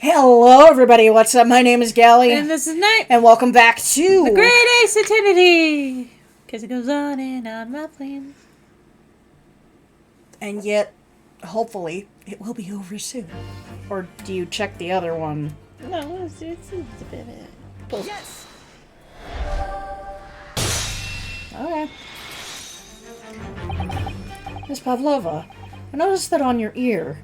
Hello, everybody. What's up? My name is Gally. And this is Night. And welcome back to The Great Ace Eternity. Because it goes on and on, my plans. And yet, hopefully, it will be over soon. Or do you check the other one? No, it's a bit of both. Yes! Okay. Miss Pavlova, I noticed that on your ear.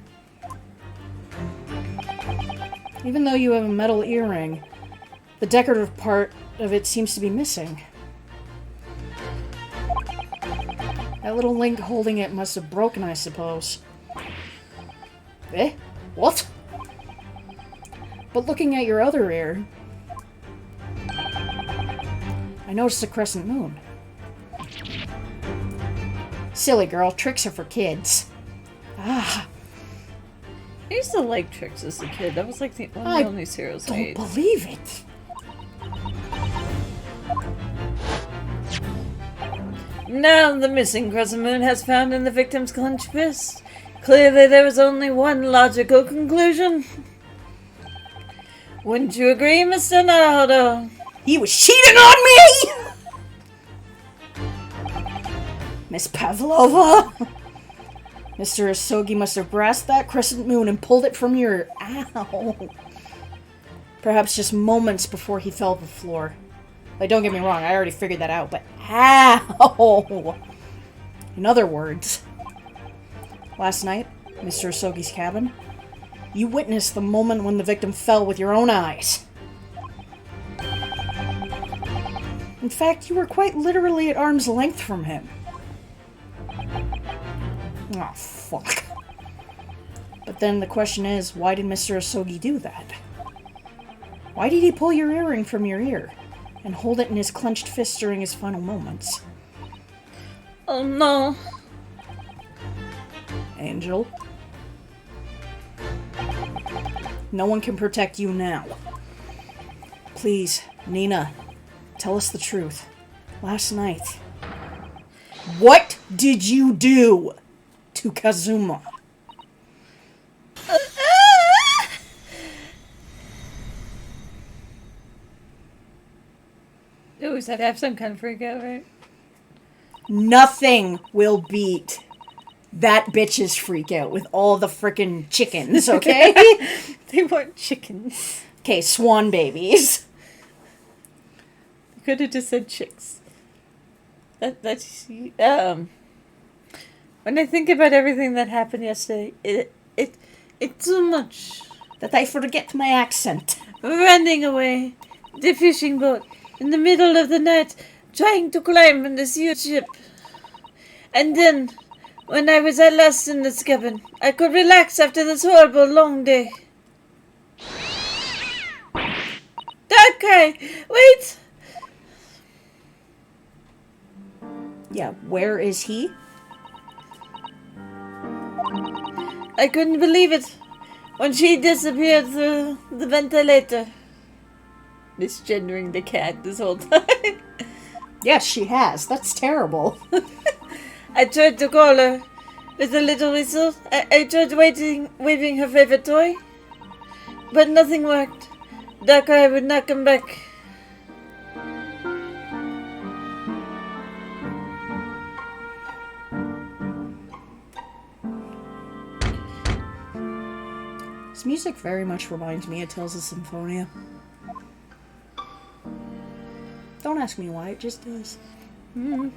Even though you have a metal earring, the decorative part of it seems to be missing. That little link holding it must have broken, I suppose. Eh? What? But looking at your other ear, I noticed a crescent moon. Silly girl, tricks are for kids. Ah. I used to like tricks as a kid. That was like the only serials I Don't ate. believe it. Now the missing crescent moon has found in the victim's clenched fist. Clearly there was only one logical conclusion. Wouldn't you agree, Mr. Naruto? He was cheating on me! Miss Pavlova! Mr. Asogi must have grasped that crescent moon and pulled it from your... Ow! Perhaps just moments before he fell to the floor. Like, don't get me wrong, I already figured that out, but ow! In other words, last night, Mr. Asogi's cabin, you witnessed the moment when the victim fell with your own eyes. In fact, you were quite literally at arm's length from him. Oh, fuck. But then the question is, why did Mr. Asogi do that? Why did he pull your earring from your ear and hold it in his clenched fist during his final moments? Oh no. Angel? No one can protect you now. Please, Nina, tell us the truth. Last night, what did you do to Kazuma? You always had to have some kind of freak out, right? Nothing will beat that bitch's freak out with all the frickin' chickens, okay? They weren't chickens. Okay, swan babies. You could have just said chicks. That's when I think about everything that happened yesterday, it's too much. That I forget my accent. Running away, the fishing boat, in the middle of the night, trying to climb in this huge ship. And then, when I was at last in this cabin, I could relax after this horrible long day. Darkrai, wait! Yeah, where is he? I couldn't believe it when she disappeared through the ventilator. Misgendering the cat this whole time. Yes, she has. That's terrible. I tried to call her with a little whistle. I tried waving her favorite toy, but nothing worked. Darkrai would not come back. This music very much reminds me of Tales of Symphonia. Don't ask me why, it just does. Mm-hmm.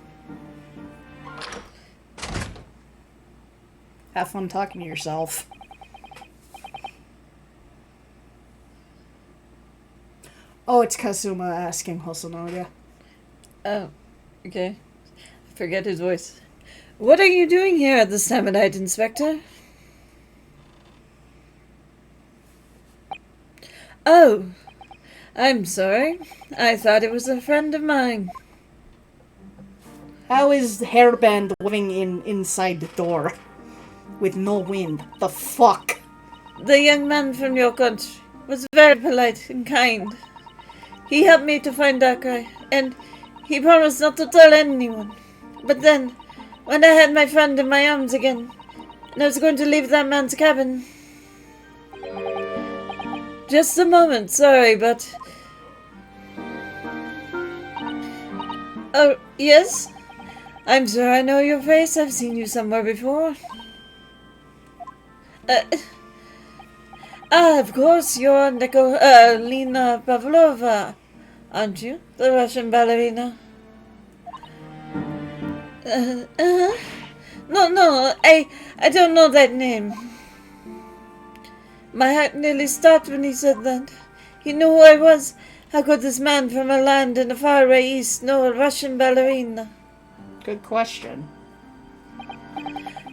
Have fun talking to yourself. Oh, it's Kazuma asking Hosonoya. Oh, okay. I forget his voice. What are you doing here at the Samonite, Inspector? Oh, I'm sorry. I thought it was a friend of mine. How is Hairband living inside the door? With no wind? The fuck? The young man from your country was very polite and kind. He helped me to find Darkrai, and he promised not to tell anyone. But then, when I had my friend in my arms again, and I was going to leave that man's cabin, Just a moment, sorry, but... Oh, yes? I'm sure I know your face. I've seen you somewhere before. Of course, you're Lena Pavlova, aren't you? The Russian ballerina. No, I don't know that name. My heart nearly stopped when he said that. He knew who I was. How could this man from a land in the faraway east know a Russian ballerina? Good question.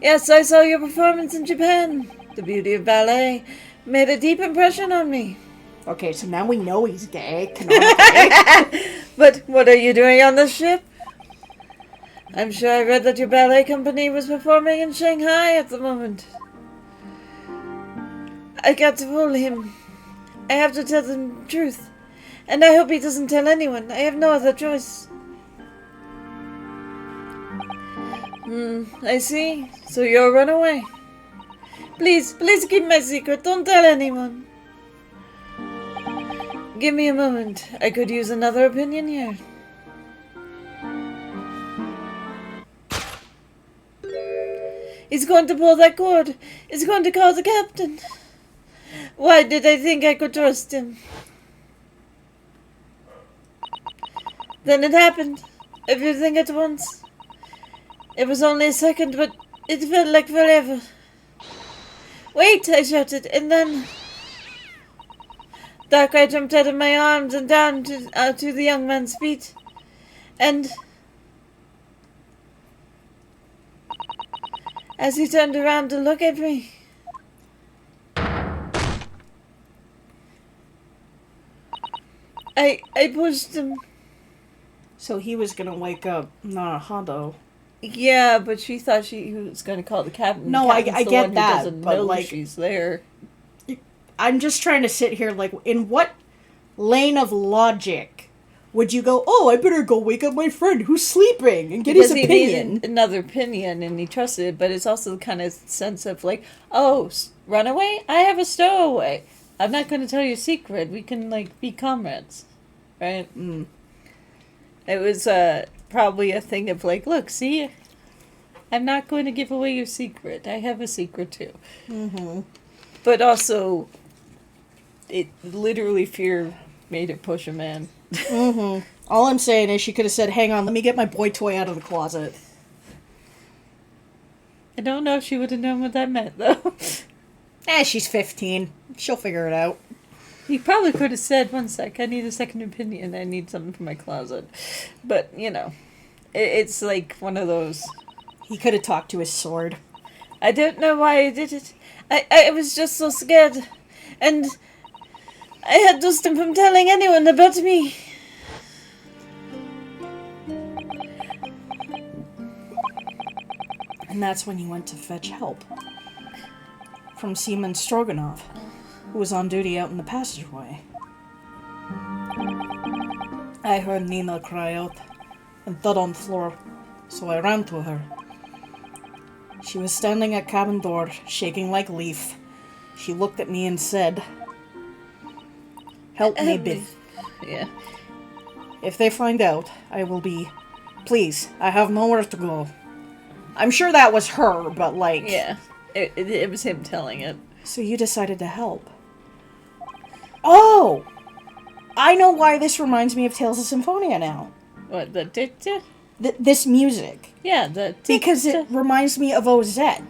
Yes, I saw your performance in Japan. The beauty of ballet made a deep impression on me. Okay, so now we know he's gay. Canonically. But what are you doing on this ship? I'm sure I read that your ballet company was performing in Shanghai at the moment. I got to fool him. I have to tell the truth. And I hope he doesn't tell anyone. I have no other choice. I see. So you're a runaway. Please keep my secret. Don't tell anyone. Give me a moment. I could use another opinion here. He's going to pull that cord. He's going to call the captain. Why did I think I could trust him? Then it happened. Everything at once. It was only a second, but it felt like forever. Wait, I shouted, and then... Darkrai jumped out of my arms and down to the young man's feet. And... as he turned around to look at me... I pushed him. So he was gonna wake up Naruhodo. Yeah, but she thought he was going to call the captain. No, The captain's I the get one who that, doesn't but, know like- she's there. I'm just trying to sit here, like, in what lane of logic would you go, oh, I better go wake up my friend who's sleeping and get Because his he opinion? needed another opinion and he trusted it, but it's also the kind of sense of like, oh, runaway? I have a stowaway. I'm not going to tell you a secret. We can, like, be comrades. Right? Mm. It was probably a thing of like, look, see, I'm not going to give away your secret. I have a secret too. Mm-hmm. But also, it literally fear made it push a man. Mm-hmm. All I'm saying is she could have said, hang on, let me get my boy toy out of the closet. I don't know if she would have known what that meant, though. She's 15. She'll figure it out. He probably could have said, one sec, I need a second opinion. I need something from my closet. But, you know, it's like one of those. He could have talked to his sword. I don't know why I did it. I was just so scared. And I had to stop him from telling anyone about me. And that's when you went to fetch help. From Seaman Stroganov, who was on duty out in the passageway. I heard Nina cry out and thud on the floor, so I ran to her. She was standing at cabin door, shaking like leaf. She looked at me and said, "Help me, Biff. Yeah. If they find out, I will be... Please, I have nowhere to go." I'm sure that was her, but like... Yeah. It was him telling it. So you decided to help. Oh! I know why this reminds me of Tales of Symphonia now. What, the dicta? This music. Yeah, the Because it reminds me of Ozette,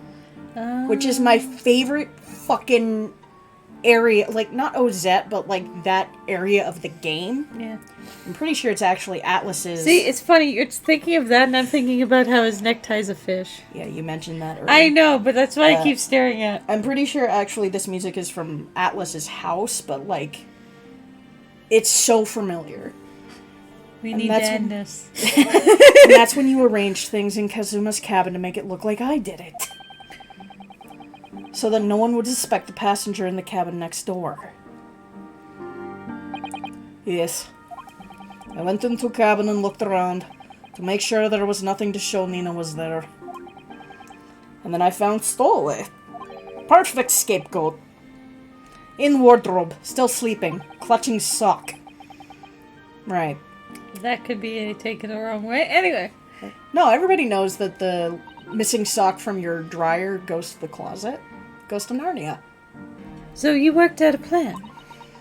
which is my favorite fucking area. Like, not Ozette, but like that area of the game. Yeah. I'm pretty sure it's actually Atlas's... See, it's funny. You're thinking of that, and I'm thinking about how his necktie's a fish. Yeah, you mentioned that earlier. I know, but that's why I keep staring at. I'm pretty sure actually this music is from Atlas's house, but like... It's so familiar. We And need to that's end when- this. And that's when you arranged things in Kazuma's cabin to make it look like I did it. So that no one would suspect the passenger in the cabin next door. Yes. I went into cabin and looked around to make sure there was nothing to show Nina was there. And then I found Stowaway. Perfect scapegoat. In wardrobe, still sleeping, clutching sock. Right. That could be taken the wrong way. Anyway. No, everybody knows that the missing sock from your dryer goes to the closet. Goes to Narnia. So you worked out a plan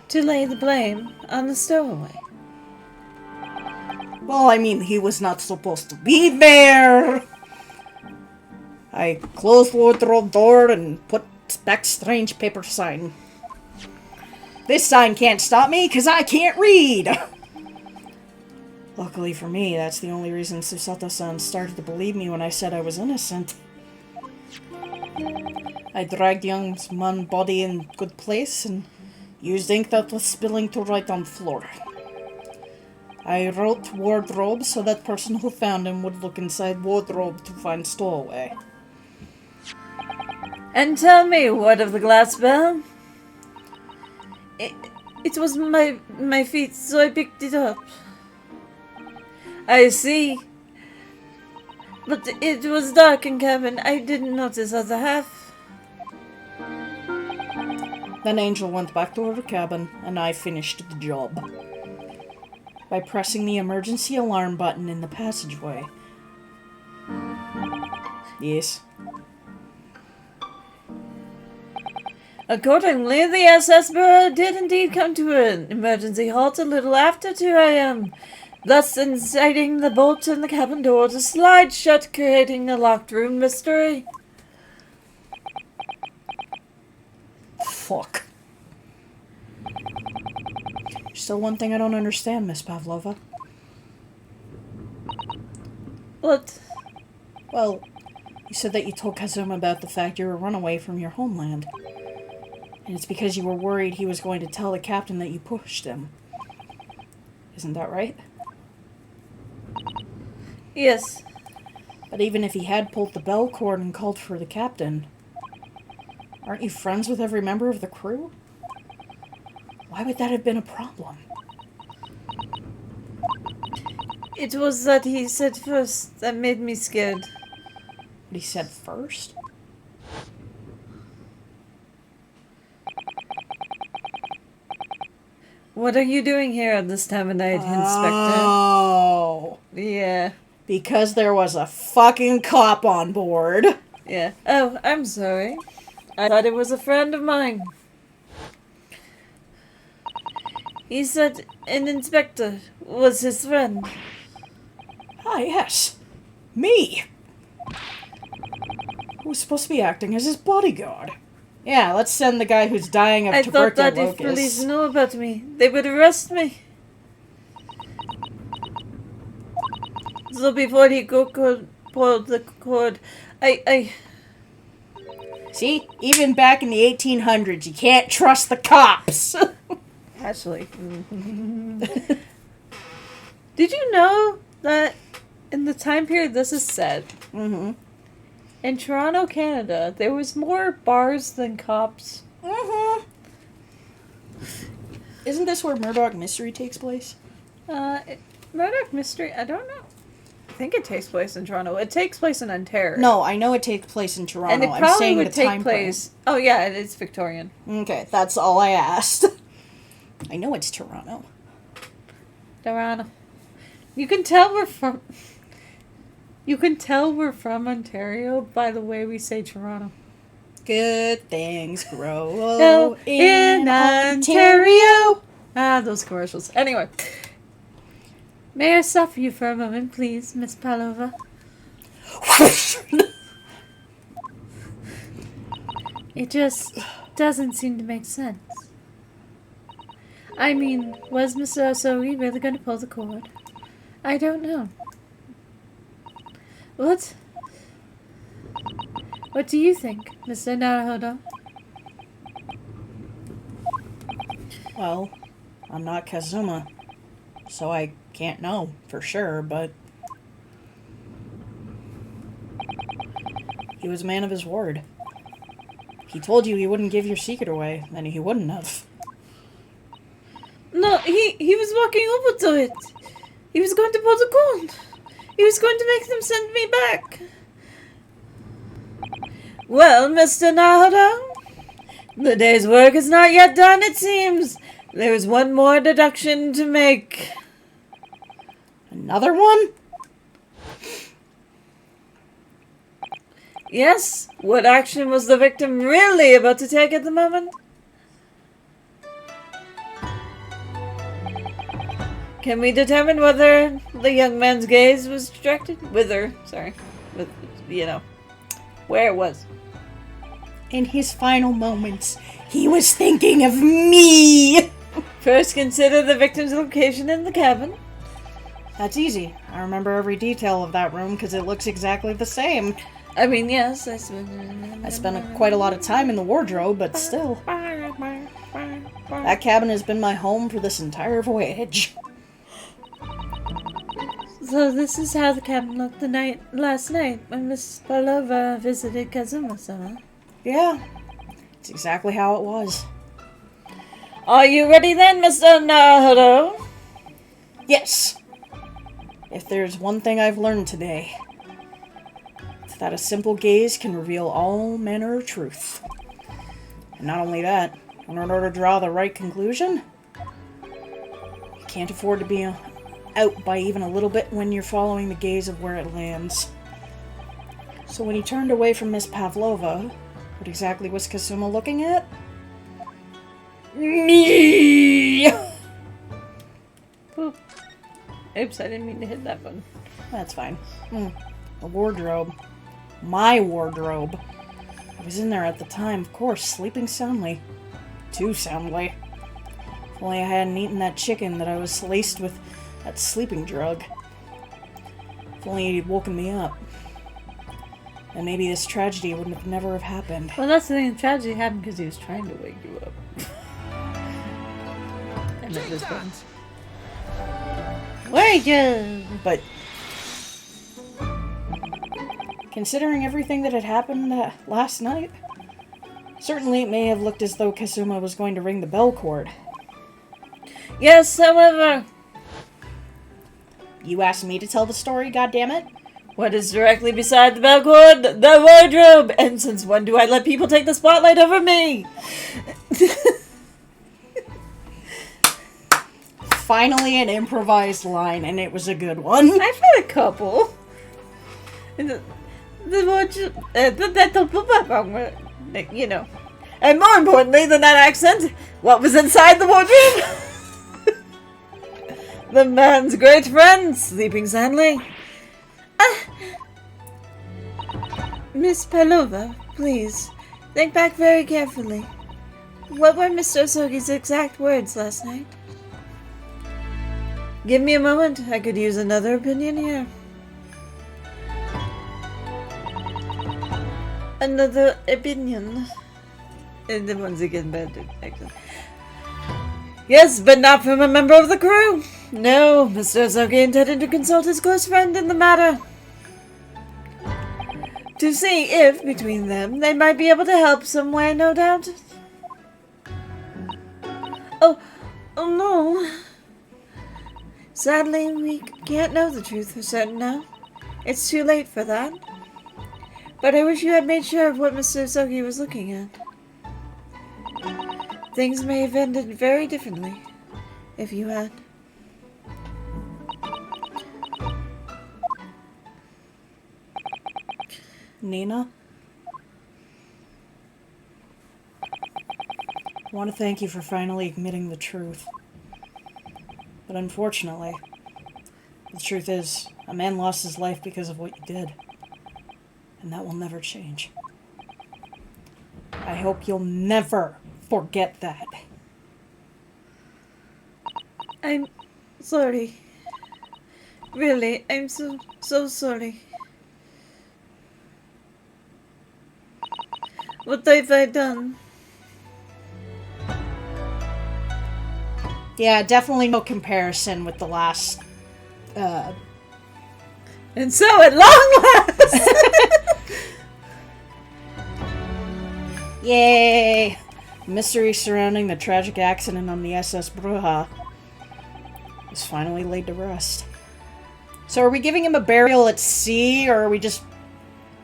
to lay the blame on the stowaway. Well, I mean, he was not supposed to be there. I closed wardrobe door and put back strange paper sign. This sign can't stop me because I can't read. Luckily for me, that's the only reason Susato-san started to believe me when I said I was innocent. I dragged young man's body in good place and used ink that was spilling to write on floor. I wrote wardrobe so that person who found him would look inside wardrobe to find stowaway. And tell me, what of the glass bell? It was my feet, so I picked it up. I see. But it was dark in cabin. I didn't notice other half. Then Angel went back to her cabin, and I finished the job. By pressing the emergency alarm button in the passageway. Yes. Accordingly, the SS Bureau did indeed come to an emergency halt a little after 2 a.m., thus inciting the bolt in the cabin door to slide shut, creating a locked room mystery. Fuck. Still one thing I don't understand, Miss Pavlova. What? Well, you said that you told Kazuma about the fact you were a runaway from your homeland. And it's because you were worried he was going to tell the captain that you pushed him. Isn't that right? Yes. But even if he had pulled the bell cord and called for the captain, aren't you friends with every member of the crew? Why would that have been a problem? It was that he said first that made me scared. What he said first? What are you doing here at this time of night, Inspector? Oh. Yeah. Because there was a fucking cop on board. Yeah. Oh, I'm sorry. I thought it was a friend of mine. He said an inspector was his friend. Ah, yes. Me. Who was supposed to be acting as his bodyguard. Yeah, let's send the guy who's dying of I thought that tuberculosis. if police knew about me, they would arrest me. So before he pulled the cord, I... See? Even back in the 1800s, you can't trust the cops. Actually. Did you know that in the time period this is set, Mm-hmm. in Toronto, Canada, there was more bars than cops? Mm-hmm. Isn't this where Murdoch Mystery takes place? Murdoch Mystery, I don't know. I think it takes place in Toronto. It takes place in Ontario. No, I know it takes place in Toronto. And it I'm probably saying would the take time place... Oh, yeah, it's Victorian. frame. Okay, that's all I asked. I know it's Toronto. Toronto. You can tell we're from... You can tell we're from Ontario by the way we say Toronto. Good things grow Oh, in Ontario. Ah, those commercials. Anyway. May I stop you for a moment, please, Miss Pavlova? It just doesn't seem to make sense. I mean, was Mr. Osogi really going to pull the cord? I don't know. What? What do you think, Mr. Naruhodo? Well, I'm not Kazuma, so I can't know for sure, but he was a man of his word. He told you he wouldn't give your secret away, and he wouldn't have. No, he was walking over to it. He was going to pull the cord. He was going to make them send me back. Well, Mr. Naruhodo, The day's work is not yet done, it seems. There is one more deduction to make. Another one? Yes? What action was the victim really about to take at the moment? Can we determine whether the young man's gaze was distracted? Where it was. In his final moments, he was thinking of me! First, consider the victim's location in the cabin. That's easy. I remember every detail of that room because it looks exactly the same. I mean, yes, I spent quite a lot of time in the wardrobe, but still. That cabin has been my home for this entire voyage. So this is how the cabin looked last night when Miss Pavlova visited Kazuma-sama. Yeah, it's exactly how it was. Are you ready then, Mr. Naruto? Yes! If there's one thing I've learned today, it's that a simple gaze can reveal all manner of truth. And not only that, in order to draw the right conclusion, you can't afford to be out by even a little bit when you're following the gaze of where it lands. So when he turned away from Miss Pavlova, what exactly was Kazuma looking at? Me! Oops, I didn't mean to hit that button. That's fine. The wardrobe. My wardrobe. I was in there at the time, of course, sleeping soundly. Too soundly. If only I hadn't eaten that chicken that I was laced with that sleeping drug. If only he'd woken me up. And maybe this tragedy would have never have happened. Well, that's the thing. The tragedy happened because he was trying to wake you up. And it was buttons. Wake up! But considering everything that had happened last night, certainly it may have looked as though Kazuma was going to ring the bell cord. Yes, however... You asked me to tell the story, goddammit? What is directly beside the bell cord? The wardrobe! And since when do I let people take the spotlight over me? Finally an improvised line, and it was a good one. I've had a couple. The wardrobe... you know. And more importantly than that accent, what was inside the wardrobe? The man's great friend, sleeping soundly. Miss Pavlova, please, think back very carefully. What were Mr. Osogi's exact words last night? Give me a moment, I could use another opinion here. Another opinion. And the ones again better. Yes, but not from a member of the crew. No, Mr. Osogi intended to consult his close friend in the matter. To see if, between them, they might be able to help some way, no doubt. Oh no. Sadly, we can't know the truth for certain now. It's too late for that. But I wish you had made sure of what Mr. Osogi was looking at. Things may have ended very differently if you had. Nina? I want to thank you for finally admitting the truth. But unfortunately, the truth is, a man lost his life because of what you did. And that will never change. I hope you'll never forget that. I'm sorry. Really, I'm so sorry. What have I done? Yeah, definitely no comparison with the last, And so at long last! Yay! Mystery surrounding the tragic accident on the SS Bruja is finally laid to rest. So are we giving him a burial at sea, or are we just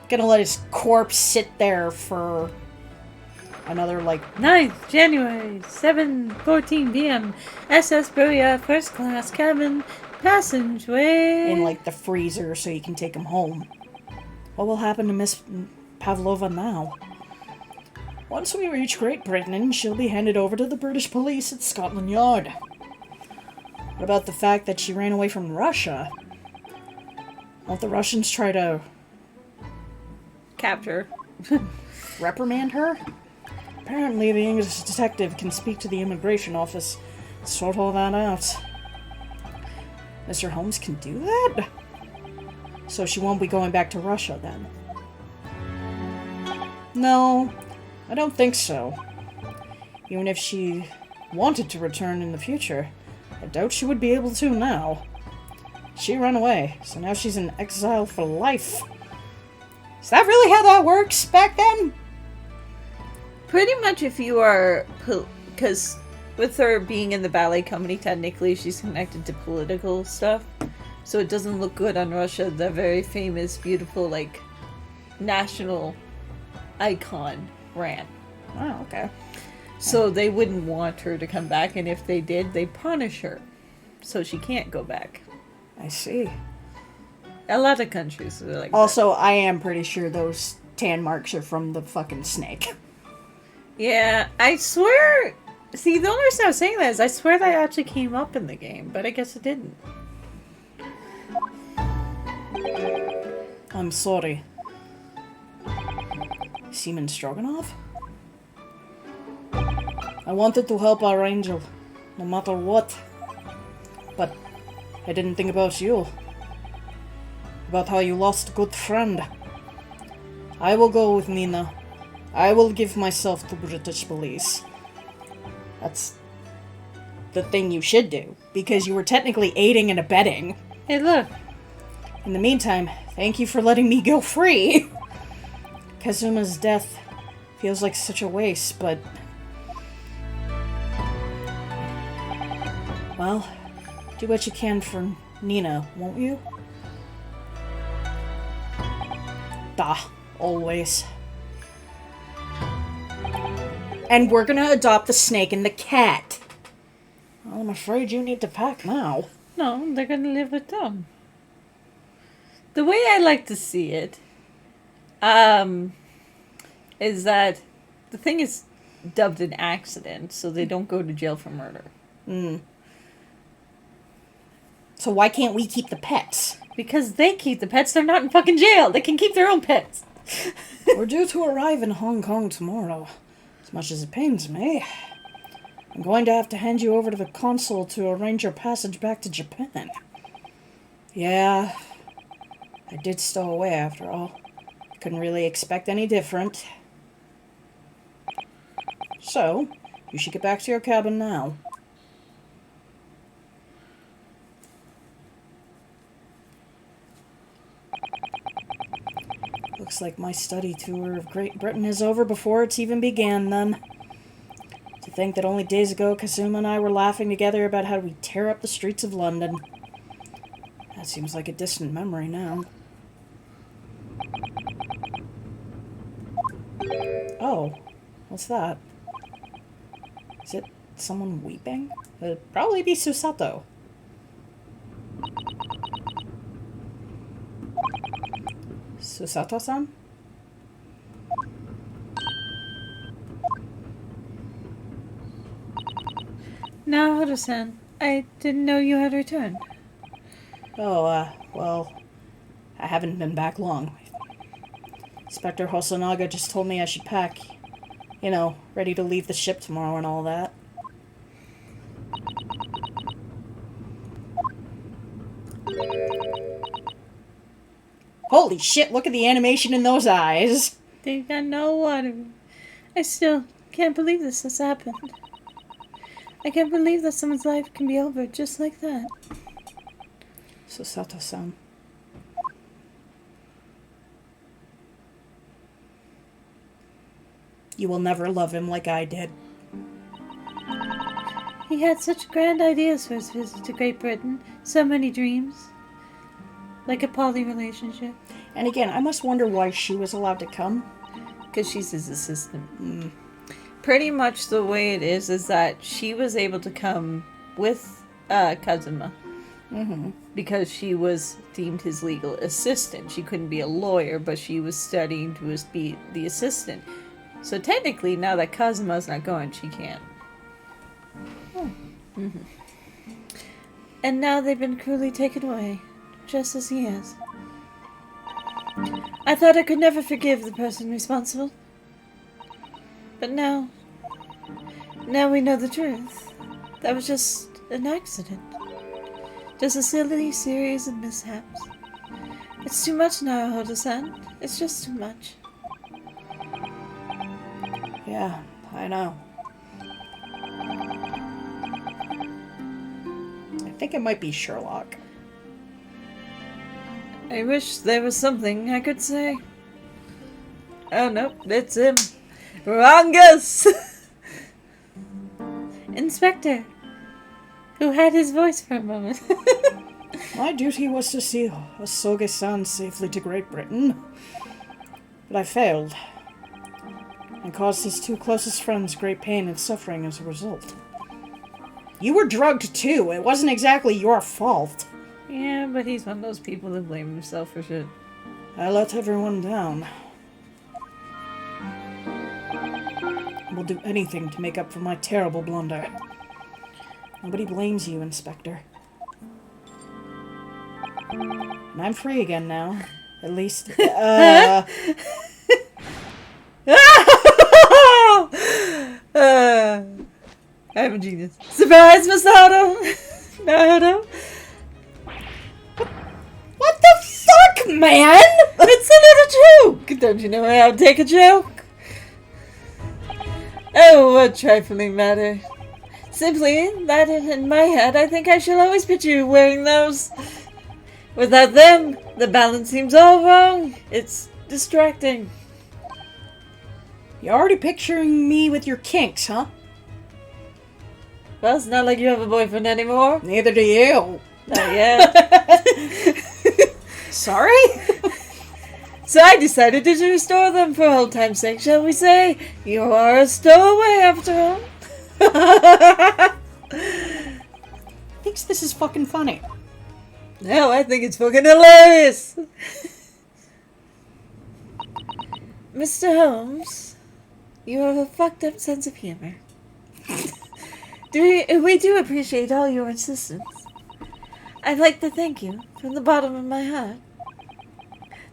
gonna let his corpse sit there for another, like, 9th January, 7:14 p.m. SS Beria, first class cabin, passageway. in, like, the freezer so you can take him home. What will happen to Miss Pavlova now? Once we reach Great Britain, she'll be handed over to the British police at Scotland Yard. What about the fact that she ran away from Russia? Won't the Russians try to Capture. reprimand her? Apparently, the English detective can speak to the immigration office to sort all that out. Mr. Holmes can do that? So she won't be going back to Russia, then? No, I don't think so. Even if she wanted to return in the future, I doubt she would be able to now. She ran away, so now she's in exile for life. Is that really how that works back then? Pretty much if you are... Because with her being in the ballet company, technically she's connected to political stuff. So it doesn't look good on Russia, the very famous, beautiful, like, national icon ran. Oh, okay. So they wouldn't want her to come back, and if they did, they punish her. So she can't go back. I see. A lot of countries are like Also, I am pretty sure those tan marks are from the fucking snake. that. Yeah, I swear... See, the only reason I was saying that is I swear that actually came up in the game, but I guess it didn't. I'm sorry. Seaman Stroganoff? I wanted to help our angel, no matter what. But I didn't think about you. About how you lost a good friend. I will go with Nina. I will give myself to British police. That's the thing you should do, because you were technically aiding and abetting. Hey, look. In the meantime, thank you for letting me go free. Kazuma's death feels like such a waste, but... Well, do what you can for Nina, won't you? Always. And we're gonna adopt the snake and the cat. Well, I'm afraid you need to pack now. No, they're gonna live with them. The way I like to see it, is that the thing is dubbed an accident, so they don't go to jail for murder. So why can't we keep the pets? Because they keep the pets, they're not in fucking jail. They can keep their own pets. We're due to arrive in Hong Kong tomorrow. As much as it pains me, I'm going to have to hand you over to the consul to arrange your passage back to Japan. Yeah, I did stow away after all. Couldn't really expect any different. So, you should get back to your cabin now. Looks like my study tour of Great Britain is over before it's even began, then. To think that only days ago Kazuma and I were laughing together about how we tear up the streets of London. That seems like a distant memory now. Oh, what's that? Is it someone weeping? It'd probably be Susato. Susato-san? Naruto-san, I didn't know you had returned. Oh, well, I haven't been back long. Inspector Hosonaga just told me I should pack. You know, ready to leave the ship tomorrow and all that. Holy shit, look at the animation in those eyes! They got no water. I still can't believe this has happened. I can't believe that someone's life can be over just like that. Susato-san. You will never love him like I did. He had such grand ideas for his visit to Great Britain. So many dreams. Like a poly relationship. And again, I must wonder why she was allowed to come. Because she's his assistant. pretty much the way it is that she was able to come with Kazuma because she was deemed his legal assistant. She couldn't be a lawyer, but she was studying to be the assistant. So technically, now that Kazuma's not going, she can. And now they've been cruelly taken away, just as he is. I thought I could never forgive the person responsible. But now we know the truth. That was just an accident. Just a silly series of mishaps. It's too much now, Hodo-san. It's just too much. Yeah, I know. I think it might be Sherlock. I wish there was something I could say. Oh, no, it's him. Rangus! Inspector, who had his voice for a moment. My duty was to see Asogi-san safely to Great Britain, but I failed, and caused his two closest friends great pain and suffering as a result. You were drugged too. It wasn't exactly your fault. Yeah, but he's one of those people that blame himself for shit. I let everyone down. I will do anything to make up for my terrible blunder. Nobody blames you, Inspector. And I'm free again now. At least, I'm a genius. Surprise, Mr. Hodo! Hodo? What the fuck, man? It's a little joke! Don't you know how to take a joke? Oh, what trifling matter. Simply that in my head I think I shall always picture you wearing those. Without them, the balance seems all wrong. It's distracting. You're already picturing me with your kinks, huh? Well, it's not like you have a boyfriend anymore. Neither do you. Not yet. Sorry? So I decided to restore them for old time's sake, shall we say? You are a stowaway after all. Thinks this is fucking funny. No, I think it's fucking hilarious. Mr. Holmes, you have a fucked up sense of humor. We do appreciate all your assistance. I'd like to thank you from the bottom of my heart.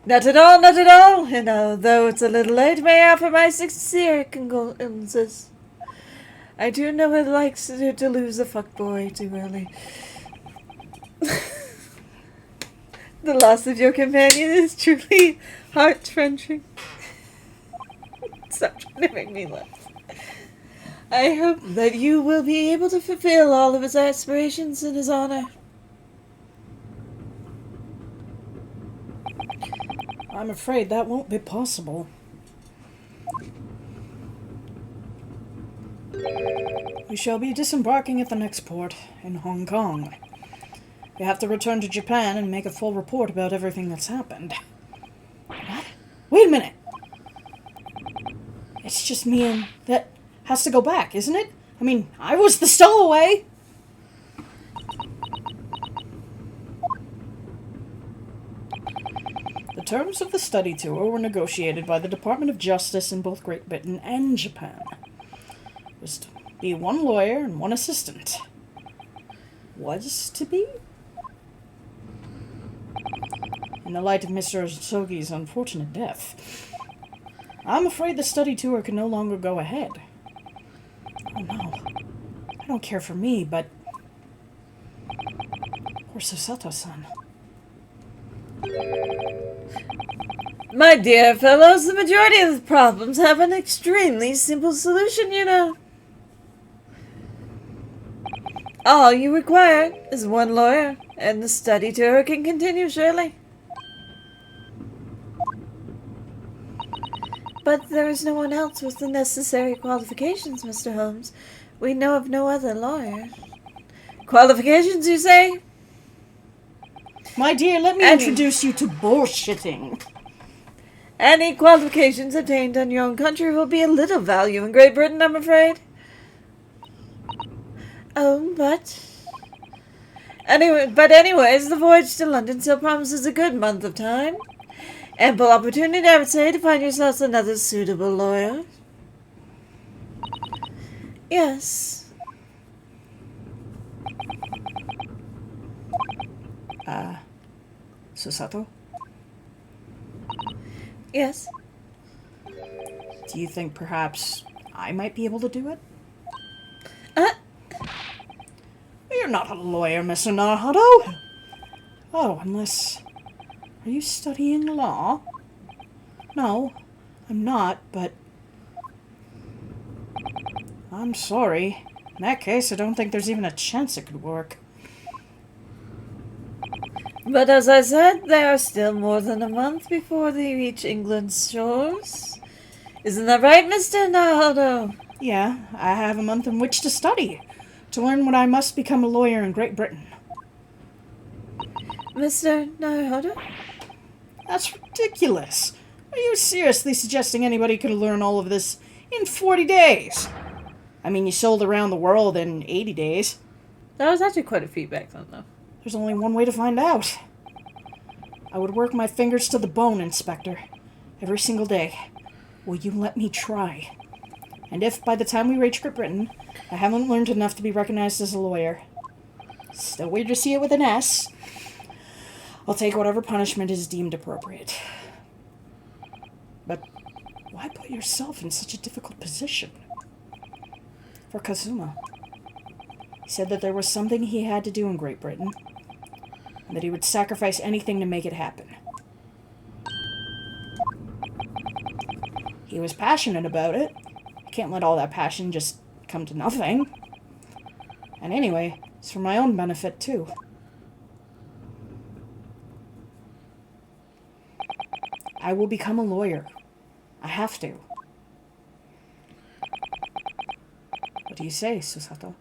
Not at all, not at all. And although it's a little late, may I offer my sincere condolences. I do know it likes to lose a fuckboy too early. The loss of your companion is truly heart-wrenching. Stop trying to make me laugh. I hope that you will be able to fulfill all of his aspirations in his honor. I'm afraid that won't be possible. We shall be disembarking at the next port in Hong Kong. We have to return to Japan and make a full report about everything that's happened. What? Wait a minute! It's just me and that has to go back, isn't it? I mean, I was the stowaway! The terms of the study tour were negotiated by the Department of Justice in both Great Britain and Japan. It was to be one lawyer and one assistant. Was to be? In the light of Mr. Asogi's unfortunate death, I'm afraid the study tour can no longer go ahead. Oh no. I don't care for me, but... Poor Susato-san. My dear fellows, the majority of the problems have an extremely simple solution, you know. All you require is one lawyer, and the study tour can continue, surely. But there is no one else with the necessary qualifications, Mr. Holmes. We know of no other lawyer. Qualifications, you say? My dear, let me introduce you to bullshitting. Any qualifications obtained in your own country will be of little value in Great Britain, I'm afraid. Oh, anyways, the voyage to London still promises a good month of time. Ample opportunity, I would say, to find yourselves another suitable lawyer. Yes. Susato? Yes. Do you think perhaps I might be able to do it? You're not a lawyer, Mr. Naruhodo. Oh, unless... Are you studying law? No, I'm not, but... I'm sorry. In that case, I don't think there's even a chance it could work. But as I said, there are still more than a month before they reach England's shores. Isn't that right, Mr. Naruhodo? Yeah, I have a month in which to study, to learn what I must become a lawyer in Great Britain. Mr. Naruhodo? That's ridiculous. Are you seriously suggesting anybody could learn all of this in 40 days? I mean, you sailed around the world in 80 days. That was actually quite a feat back then, though. There's only one way to find out. I would work my fingers to the bone, Inspector. Every single day. Will you let me try? And if, by the time we reach Great Britain, I haven't learned enough to be recognized as a lawyer, still weird to see it with an S, I'll take whatever punishment is deemed appropriate. But why put yourself in such a difficult position? For Kazuma. He said that there was something he had to do in Great Britain, and that he would sacrifice anything to make it happen. He was passionate about it. Can't let all that passion just come to nothing. And anyway, it's for my own benefit, too. I will become a lawyer. I have to. What do you say, Susato?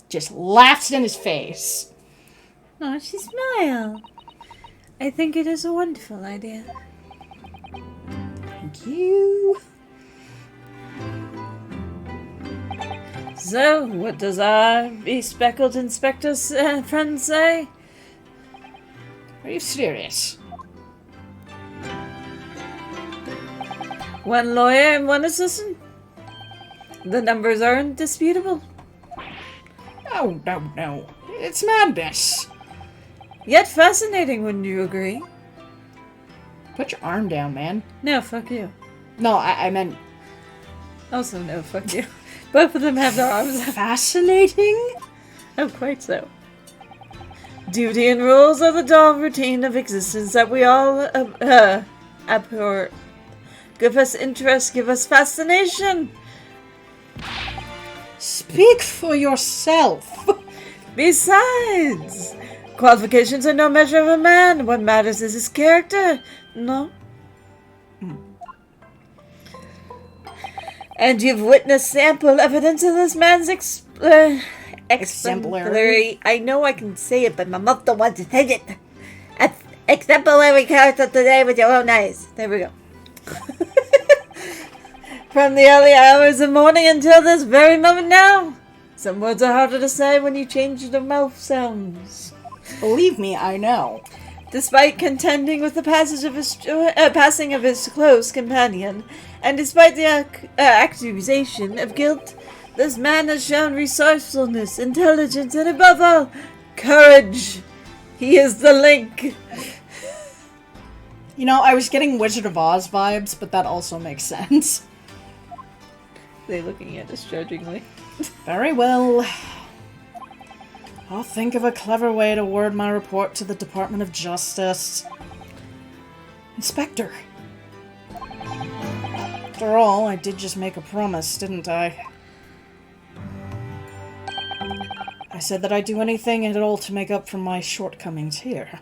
Just laughs in his face. Oh, she smiled. I think it is a wonderful idea. Thank you. So, what does our bespeckled inspector's friend say? Are you serious? One lawyer and one assistant? The numbers are indisputable. No, no, no. It's madness. Yet fascinating, wouldn't you agree? Put your arm down, man. No, fuck you. No, I meant... Also, no, fuck you. Both of them have their arms up. Fascinating? Oh, quite so. Duty and rules are the dull routine of existence that we all abhor. Give us interest, give us fascination. Speak for yourself. Besides, qualifications are no measure of a man. What matters is his character. No? And you've witnessed ample evidence of this man's exemplary. I know I can say it, but my mouth don't want to say it. Exemplary character today with your own eyes. There we go. From the early hours of morning until this very moment now. Some words are harder to say when you change the mouth sounds. Believe me, I know. Despite contending with the passing of his close companion, and despite the accusation of guilt, this man has shown resourcefulness, intelligence, and above all, courage. He is the link. You know, I was getting Wizard of Oz vibes, but that also makes sense. They're looking at us judgingly. Very well. I'll think of a clever way to word my report to the Department of Justice. Inspector. After all, I did just make a promise, didn't I? I said that I'd do anything at all to make up for my shortcomings here.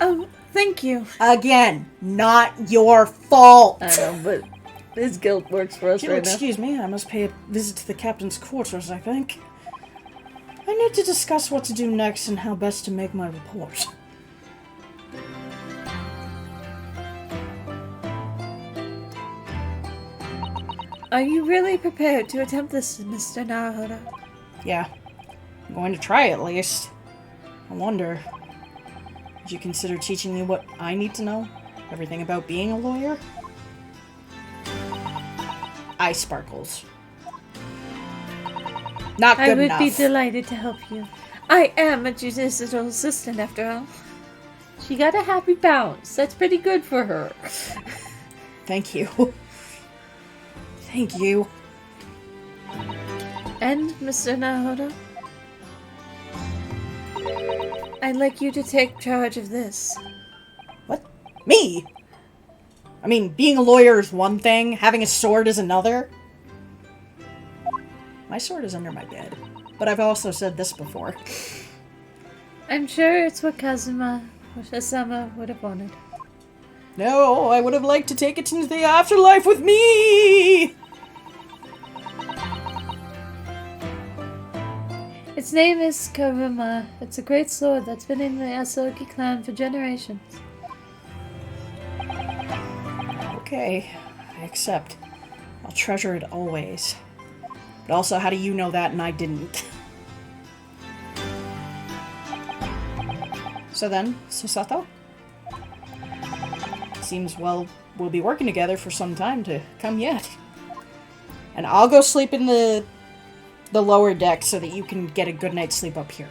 Oh, thank you. Again, not your fault! I know, but his guilt works for us If you'll right now. excuse me, I must pay a visit to the captain's quarters, I think. I need to discuss what to do next and how best to make my report. Are you really prepared to attempt this, Mr. Naruhodo? Yeah, I'm going to try at least. I wonder, would you consider teaching me what I need to know? Everything about being a lawyer? Eye sparkles. Not good I would enough. be delighted to help you. I am a judicial assistant, after all. She got a happy bounce. That's pretty good for her. Thank you. Thank you. And, Mr. Naruhodo, I'd like you to take charge of this. What? Me? I mean, being a lawyer is one thing, having a sword is another. My sword is under my bed, but I've also said this before. I'm sure it's what Kazuma or Shasama would have wanted. No, I would have liked to take it into the afterlife with me! Its name is Karuma. It's a great sword that's been in the Asogi clan for generations. Okay, I accept. I'll treasure it always. But also, how do you know that and I didn't? So then, Susato? Seems, well, we'll be working together for some time to come yet. And I'll go sleep in the lower deck so that you can get a good night's sleep up here.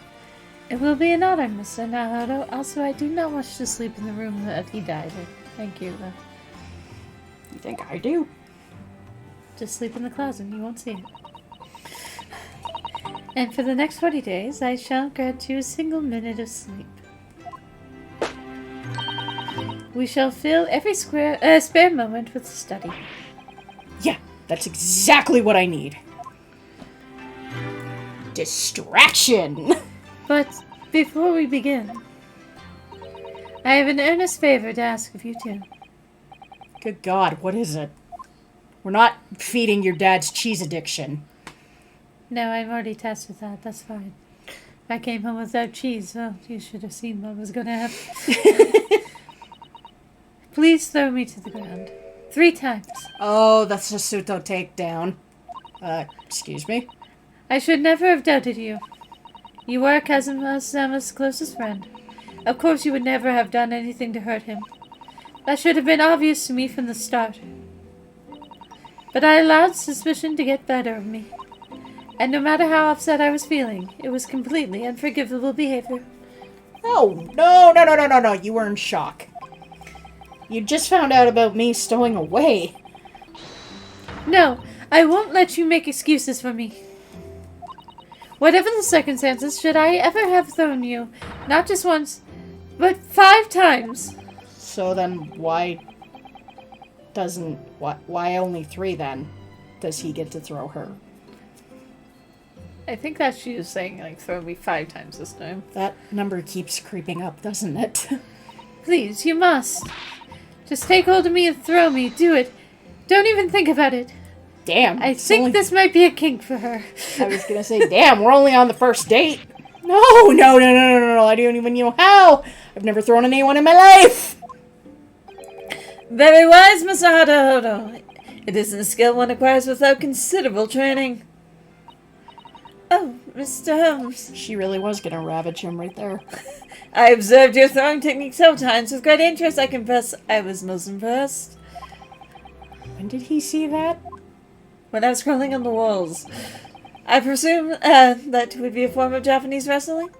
It will be an honor, Mr. Naruhodo. Also, I do not wish to sleep in the room that he died in. Thank you, though. You think I do? Just sleep in the closet, you won't see it. And for the next 40 days, I shall grant you a single minute of sleep. We shall fill every spare moment with study. Yeah, that's exactly what I need. Distraction! But before we begin, I have an earnest favor to ask of you two. Good God, what is it? We're not feeding your dad's cheese addiction. No, I've already tested that. That's fine. If I came home without cheese, well, you should have seen what was going to happen. Please throw me to the ground. 3 times. Oh, that's a Suto takedown. Excuse me? I should never have doubted you. You are Kazuma-sama's closest friend. Of course you would never have done anything to hurt him. That should have been obvious to me from the start. But I allowed suspicion to get better of me. And no matter how upset I was feeling, it was completely unforgivable behavior. Oh, no. You were in shock. You just found out about me stowing away. No, I won't let you make excuses for me. Whatever the circumstances, should I ever have thrown you, not just once, but 5 times. So then why only 3 then? Does he get to throw her? I think that she was saying, like, throw me 5 times this time. That number keeps creeping up, doesn't it? Please, you must. Just take hold of me and throw me. Do it. Don't even think about it. Damn. I think this might be a kink for her. I was gonna say, damn, we're only on the first date. No. I don't even know how. I've never thrown anyone in my life. Very wise, Mr. Naruhodo. It isn't a skill one acquires without considerable training. Oh, Mr. Holmes. She really was gonna ravage him right there. I observed your throwing technique several times with great interest. I confess I was most impressed. When did he see that? When I was crawling on the walls. I presume that would be a form of Japanese wrestling?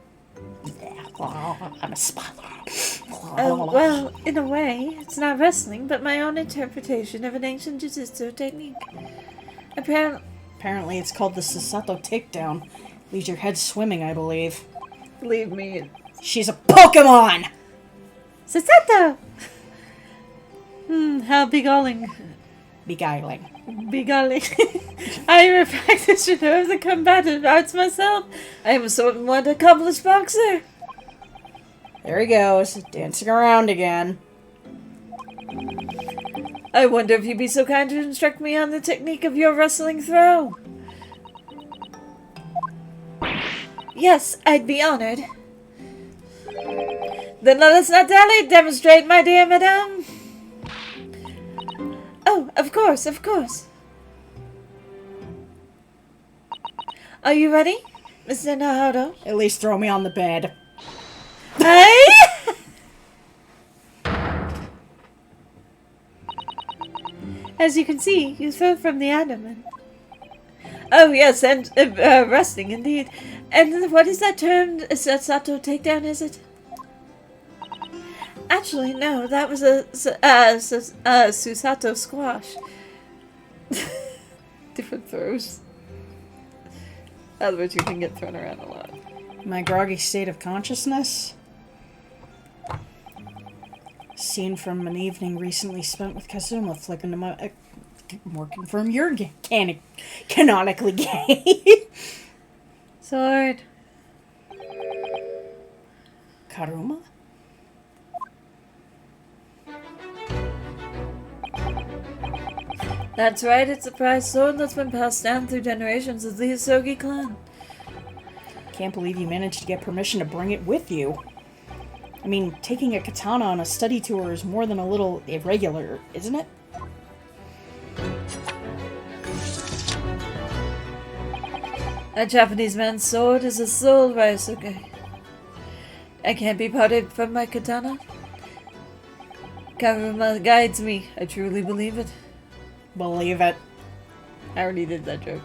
I'm a spoiler. Well, in a way, it's not wrestling, but my own interpretation of an ancient jujutsu technique. Apparently it's called the Susato takedown. Leaves your head swimming, I believe. Believe me. She's a Pokemon! Susato! How beguiling. Beguiling. Beguiling. I am a practitioner of the combative arts myself. I am a somewhat accomplished boxer. There he goes, dancing around again. I wonder if you'd be so kind to instruct me on the technique of your wrestling throw. Yes, I'd be honored. Then let us not dally. Demonstrate, my dear madame. Oh, of course, of course. Are you ready, Mr. Naruto? At least throw me on the bed. Hey! As you can see, you throw from the adamant. Oh, yes, and resting indeed. And what is that term? Is that Sato takedown, is it? Actually, no, that was a Susato squash. Different throws. Other words, you can get thrown around a lot. My groggy state of consciousness? Scene from an evening recently spent with Kazuma flicking to my... more confirm you're canonically gay. Sword. Karuma? That's right, it's a prized sword that's been passed down through generations of the Asogi clan. Can't believe you managed to get permission to bring it with you. I mean, taking a katana on a study tour is more than a little irregular, isn't it? A Japanese man's sword is a soul, Ryosuke. I can't be parted from my katana. Karuma guides me. I truly believe it. Believe it. I already did that joke.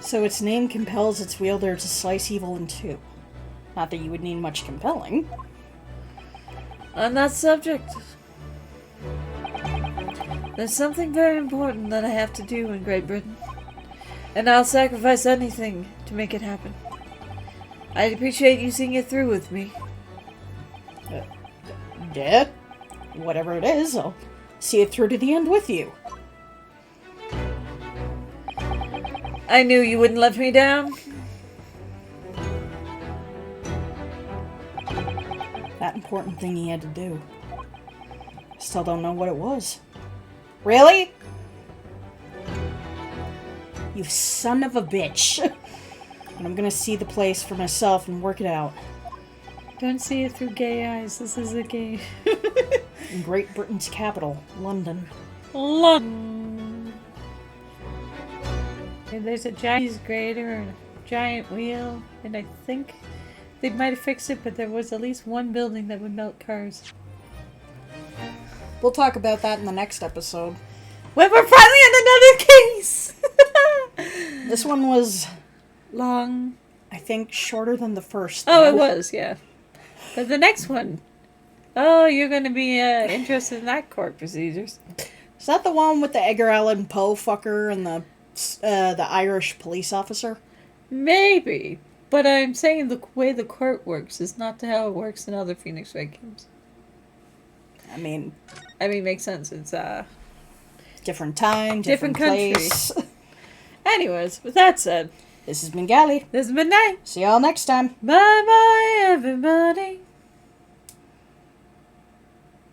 So its name compels its wielder to slice evil in two. Not that you would need much compelling. On that subject, there's something very important that I have to do in Great Britain. And I'll sacrifice anything to make it happen. I'd appreciate you seeing it through with me. Yeah? Whatever it is, I'll see it through to the end with you. I knew you wouldn't let me down. That important thing he had to do. Still don't know what it was. Really? You son of a bitch. And I'm gonna see the place for myself and work it out. Don't see it through gay eyes. This is a gay... In Great Britain's capital, London. London. And there's a giant grater and a giant wheel, and I think they might have fixed it, but there was at least one building that would melt cars. We'll talk about that in the next episode. When we're finally in another case! This one was, Long. I think, shorter than the first. Oh, though. it was, yeah. But the next one. Oh, you're going to be interested in that court procedures. Is that the one with the Edgar Allan Poe fucker and the Irish police officer? Maybe. But I'm saying the way the court works is not how it works in other Phoenix Wright games. I mean, makes sense. It's, different time, different country. place. Anyways, with that said, This has been Gally. this has been Night. See y'all next time. Bye-bye, everybody.